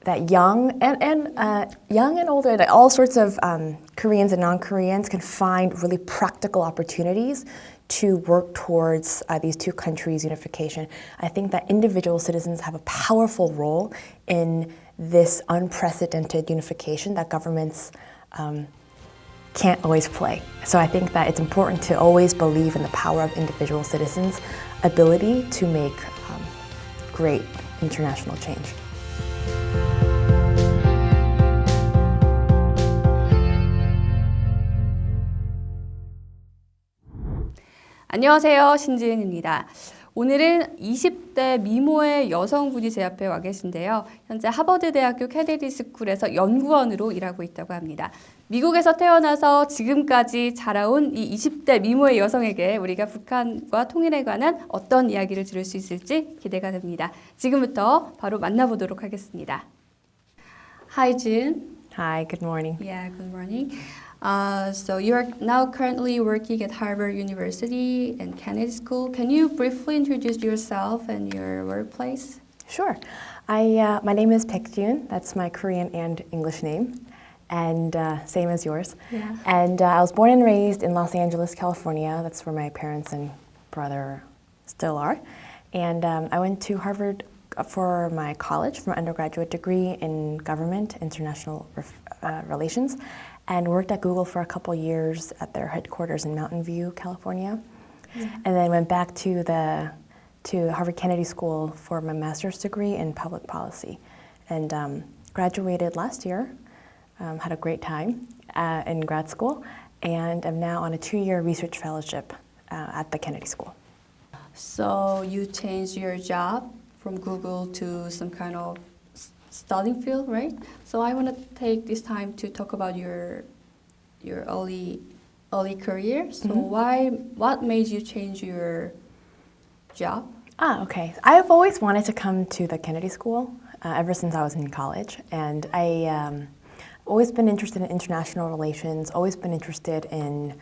that young and older, that all sorts of Koreans and non-Koreans can find really practical opportunities to work towards these two countries' unification. I think that individual citizens have a powerful role in this unprecedented unification that governments can't always play. So I think that it's important to always believe in the power of individual citizens' ability to make great international change. 안녕하세요. 신지은입니다. 오늘은 20대 미모의 여성분이 제 앞에 와 계신데요. 현재 하버드대학교 케네디 스쿨에서 연구원으로 일하고 있다고 합니다. 미국에서 태어나서 지금까지 자라온 이 20대 미모의 여성에게 우리가 북한과 통일에 관한 어떤 이야기를 들을 수 있을지 기대가 됩니다. 지금부터 바로 만나보도록 하겠습니다. Hi, Jin. Hi, good morning. Yeah, good morning. So you are now currently working at Harvard University and Kennedy School. Can you briefly introduce yourself and your workplace? Sure. My name is Baekjun. That's my Korean and English name, and same as yours. Yeah. And I was born and raised in Los Angeles, California. That's where my parents and brother still are. And I went to Harvard for my college, for my undergraduate degree in government, international relations, and worked at Google for a couple years at their headquarters in Mountain View, California. Yeah. And then went back to Harvard Kennedy School for my master's degree in public policy. And graduated last year, had a great time in grad school, and I'm now on a 2-year research fellowship at the Kennedy School. So you changed your job from Google to some kind of studying field, right? So I want to take this time to talk about your early career. So what made you change your job? Okay. I've always wanted to come to the Kennedy School ever since I was in college, and I always been interested in international relations, always been interested in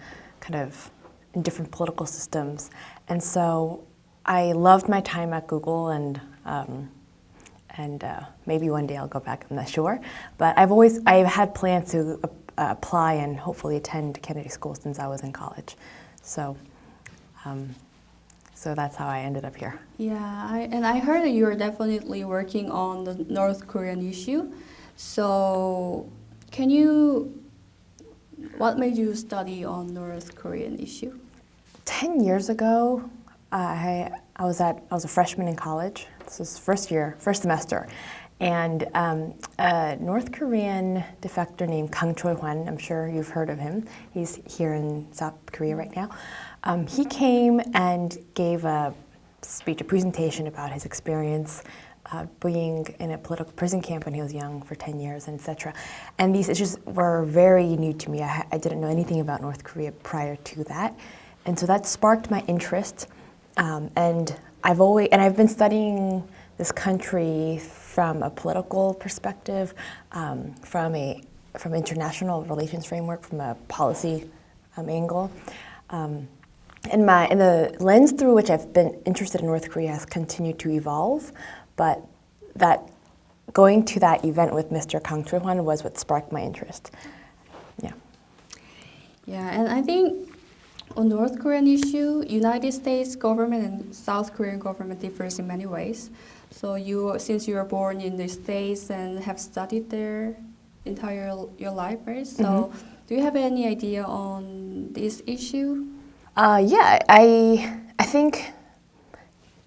in different political systems, and so I loved my time at Google, and maybe one day I'll go back, I'm not sure. But I've had plans to apply and hopefully attend Kennedy School since I was in college. So that's how I ended up here. Yeah, I heard that you're definitely working on the North Korean issue. So what made you study on North Korean issue? 10 years ago, I was a freshman in college. This was first semester, and a North Korean defector named Kang Choi-hwan, I'm sure you've heard of him. He's here in South Korea right now. He came and gave a presentation about his experience being in a political prison camp when he was young for 10 years, etc. And these issues were very new to me. I didn't know anything about North Korea prior to that, and so that sparked my interest. And I've been studying this country from a political perspective, from international relations framework, from a policy angle. And the lens through which I've been interested in North Korea has continued to evolve, but that going to that event with Mr. Kang Choi-hwan was what sparked my interest. Yeah. Yeah, and I think on North Korean issue, United States government and South Korean government differs in many ways. So since you were born in the States and have studied there your life, right? So do you have any idea on this issue? Yeah, I think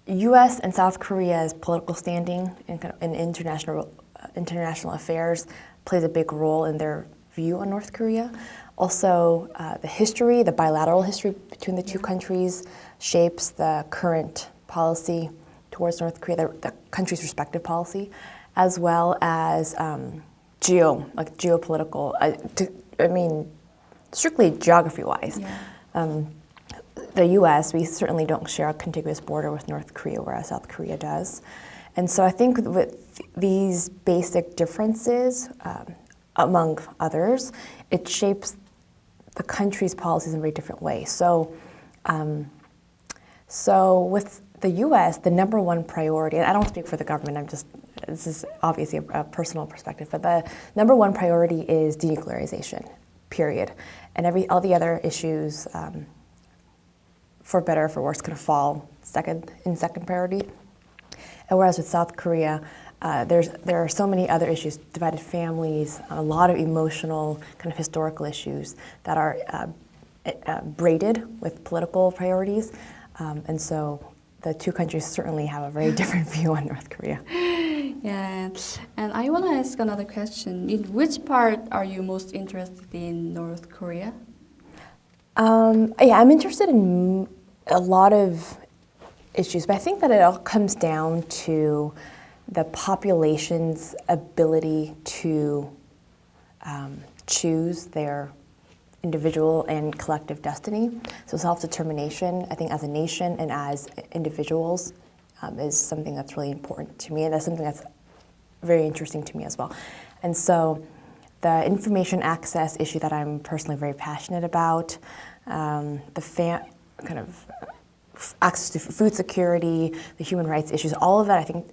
U.S. and South Korea's political standing in international affairs plays a big role in their view on North Korea. Also, the bilateral history between the two countries shapes the current policy towards North Korea, the country's respective policy, as well as geopolitical, strictly geography-wise. Yeah. The U.S., we certainly don't share a contiguous border with North Korea, whereas South Korea does. And so I think with these basic differences, among others, it shapes the country's policies in a very different way. So with the U.S., the number one priority, and I don't speak for the government, I'm just this is obviously a personal perspective, but the number one priority is denuclearization, period. And all the other issues, for better or for worse, kind of fall second priority. And whereas with South Korea, there are so many other issues, divided families, a lot of emotional, kind of historical issues that are braided with political priorities. And so the two countries certainly have a very different view on North Korea. Yeah, and I want to ask another question. In which part are you most interested in North Korea? Yeah, I'm interested in a lot of issues, but I think that it all comes down to the population's ability to choose their individual and collective destiny. So self-determination, I think as a nation and as individuals, is something that's really important to me, and that's something that's very interesting to me as well. And so the information access issue that I'm personally very passionate about, kind of access to food security, the human rights issues, all of that I think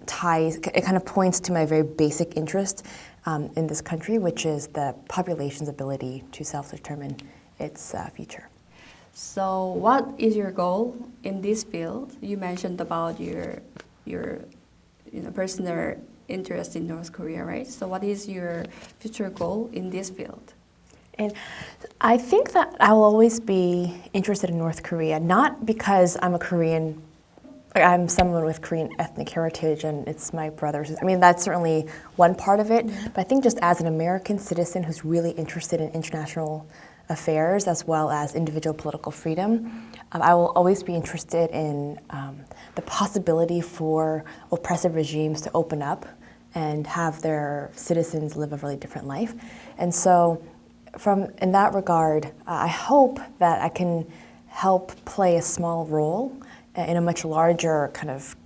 it kind of points to my very basic interest in this country, which is the population's ability to self-determine its future. So what is your goal in this field? You mentioned about your personal interest in North Korea, right? So what is your future goal in this field? And I think that I will always be interested in North Korea, not because I'm a Korean, I'm someone with Korean ethnic heritage and it's my brother's. I mean, that's certainly one part of it, but I think just as an American citizen who's really interested in international affairs as well as individual political freedom, I will always be interested in the possibility for oppressive regimes to open up and have their citizens live a really different life. And so in that regard, I hope that I can help play a small role in a much larger kind of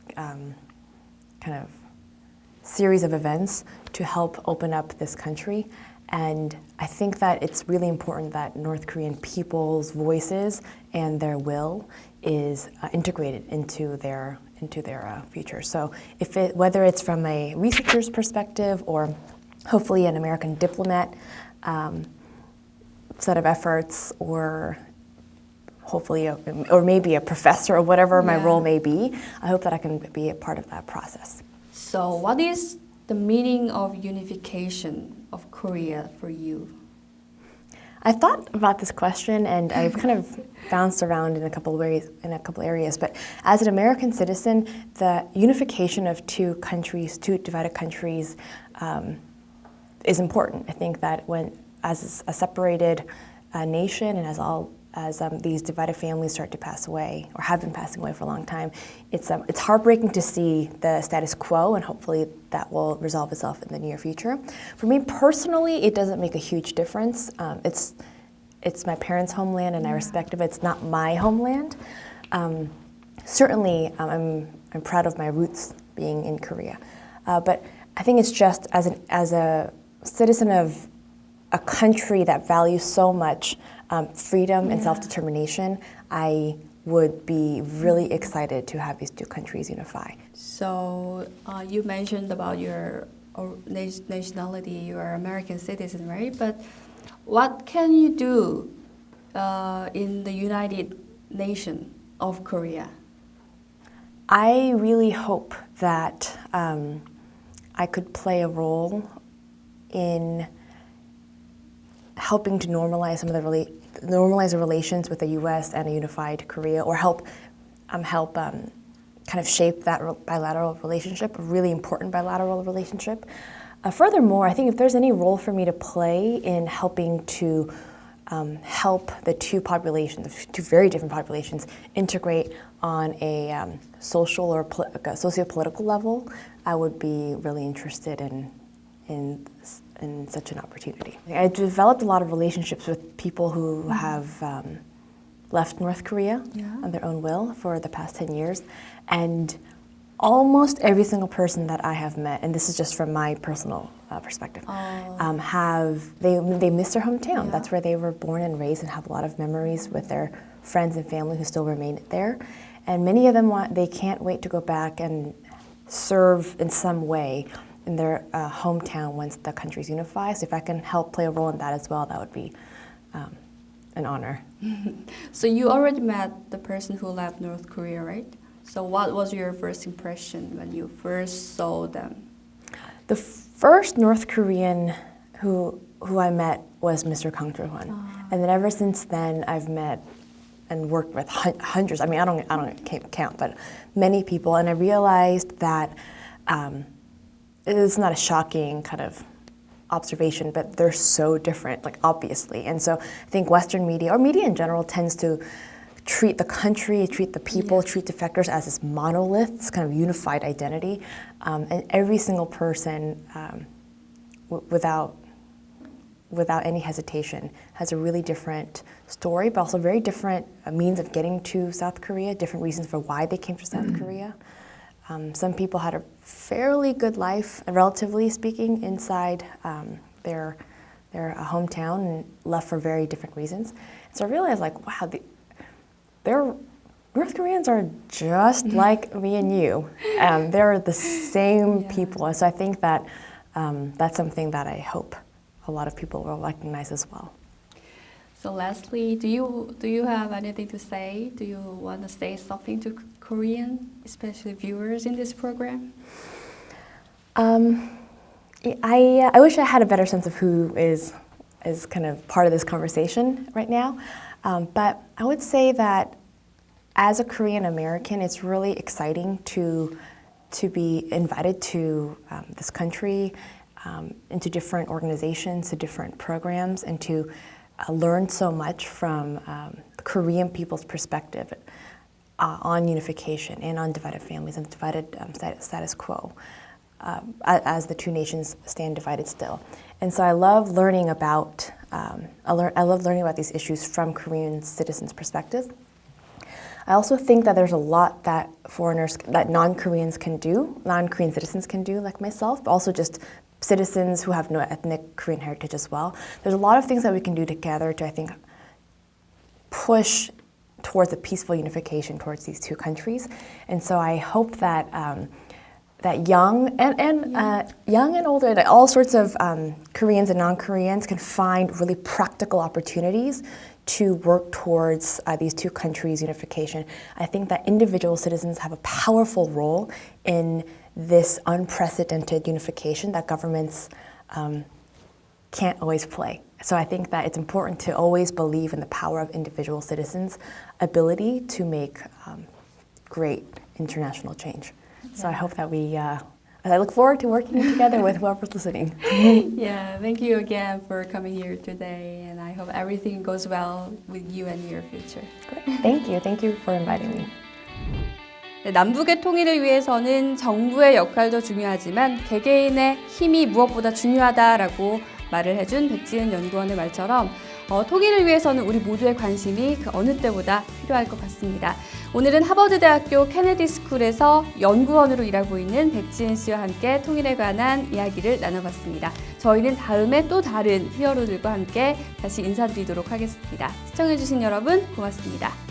series of events to help open up this country. And I think that it's really important that North Korean people's voices and their will is integrated into their future. So whether it's from a researcher's perspective or hopefully an American diplomat set of efforts, or hopefully or maybe a professor or whatever my role may be, I hope that I can be a part of that process. So what is the meaning of unification of Korea for you? I've thought about this question and I've kind of bounced around in a couple areas, but as an American citizen, the unification of two divided countries, is important. I think that as a separated nation and as these divided families start to pass away or have been passing away for a long time, it's heartbreaking to see the status quo, and hopefully that will resolve itself in the near future. For me personally, it doesn't make a huge difference. It's my parents' homeland, and I respect it, but it's not my homeland. Certainly, I'm proud of my roots being in Korea, but I think it's just as a citizen of a country that values so much freedom and self-determination, I would be really excited to have these two countries unify. So you mentioned about your nationality, you are American citizen, right? But what can you do in the United Nations of Korea? I really hope that I could play a role in helping to normalize the relations with the U.S. and a unified Korea, or help kind of shape that bilateral relationship, a really important bilateral relationship. Furthermore, I think if there's any role for me to play in helping to help the two very different populations, integrate on a social or socio-political level, I would be really interested in such an opportunity. I developed a lot of relationships with people who have left North Korea on their own will for the past 10 years, and almost every single person that I have met, and this is just from my personal perspective, they miss their hometown. That's where they were born and raised, and have a lot of memories with their friends and family who still remain there. And many of them they can't wait to go back and serve in some way in their hometown once the country's unified. So if I can help play a role in that as well, that would be an honor. So you already met the person who left North Korea, right? So what was your first impression when you first saw them? The first North Korean who I met was Mr. Kang Joo-hwan. And then ever since then, I've met and worked with hundreds. I mean, I don't count, but many people. And I realized that it's not a shocking kind of observation, but they're so different, like obviously. And so I think Western media, or media in general, tends to treat the country, treat the people, treat defectors as this monolith, this kind of unified identity. And every single person, without any hesitation, has a really different story, but also very different means of getting to South Korea, different reasons for why they came to South Korea. Some people had a fairly good life, relatively speaking, inside their hometown and left for very different reasons. So I realized, like, wow, North Koreans are just like me and you. They're the same people. And so I think that that's something that I hope a lot of people will recognize as well. So lastly, do you have anything to say? Do you want to say something to Korean, especially viewers in this program? I wish I had a better sense of who is kind of part of this conversation right now. But I would say that as a Korean American, it's really exciting to be invited to this country, into different organizations, to different programs, and to learn so much from the Korean people's perspective on unification and on divided families and divided status quo, as the two nations stand divided still. And so I love learning about these issues from Korean citizens' perspective. I also think that there's a lot that non-Korean citizens can do, like myself, but also just citizens who have no ethnic Korean heritage as well. There's a lot of things that we can do together to, I think, push towards a peaceful unification towards these two countries. And so I hope that that young and older, that all sorts of Koreans and non-Koreans can find really practical opportunities to work towards these two countries' unification. I think that individual citizens have a powerful role in this unprecedented unification that governments can't always play. So I think that it's important to always believe in the power of individual citizens' ability to make great international change. So I hope that I look forward to working together with whoever's listening. Yeah, thank you again for coming here today, and I hope everything goes well with you and your future. Great. Thank you. Thank you for inviting me. 네, 남북의 통일을 위해서는 정부의 역할도 중요하지만 개개인의 힘이 무엇보다 중요하다라고 말을 해준 백지은 연구원의 말처럼 통일을 위해서는 우리 모두의 관심이 그 어느 때보다 필요할 것 같습니다. 오늘은 하버드대학교 케네디 스쿨에서 연구원으로 일하고 있는 백지은 씨와 함께 통일에 관한 이야기를 나눠봤습니다. 저희는 다음에 또 다른 히어로들과 함께 다시 인사드리도록 하겠습니다. 시청해주신 여러분 고맙습니다.